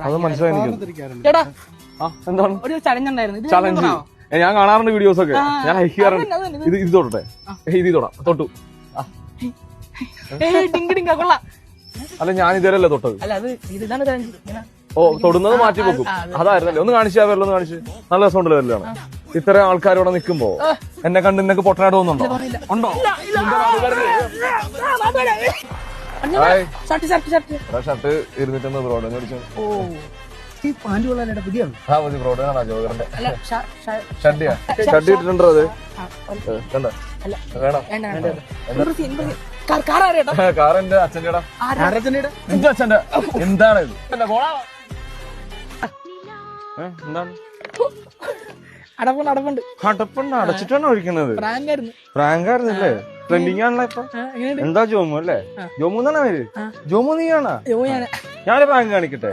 അത് മനസ്സിലായി. എന്താണ് ഒരു ചലഞ്ച് ഉണ്ടായിരുന്നു. ചലഞ്ച്? ഞാൻ കാണാറുണ്ട് വീഡിയോസ് ഒക്കെ, ഞാൻ ലൈക്ക് ചെയ്യാറുണ്ട്. ഇത് തൊട്ടെ, ഇത് തൊടാം, തൊട്ടു. അല്ല ഞാൻ ഇതുവരെയല്ലേ തൊട്ടത്. ഓ, തൊടുന്നത് മാറ്റി വെക്കും. അതായിരുന്നല്ലേ? ഒന്ന് കാണിച്ചാ വരല്ലോ, ഒന്ന് കാണിച്ച്. നല്ല രസമുണ്ടല്ലോ വരലാണ്. ഇത്ര ആൾക്കാരോടെ നിൽക്കുമ്പോ എന്നെ കണ്ട് നിനക്ക് പൊട്ടനായിട്ട് തോന്നുന്നുണ്ടോ? ഉണ്ടോ? ഷർട്ട് 250 ബ്രോഡ് മേടിച്ചു. ഷർട്ട് ഇട്ടിട്ടുണ്ടോ? അത് കണ്ട വേണം. കാറിന്റെ അച്ഛൻ്റെ എന്റെ അച്ഛന്റെ എന്താണ് ഇത്? എന്താണ് അടപ്പുണ്ട്? അടച്ചിട്ടാണ് ഒഴിക്കുന്നത്. പ്രാങ്കായിരുന്നല്ലേ? ട്രെൻഡിങ് ആണല്ലോ ഇപ്പൊ. എന്താ ജോമു അല്ലേ? ജോമു എന്നാണ് പേര്. ജോമു നീയാണോ? ഞാന് പ്രാങ്ക് കാണിക്കട്ടെ.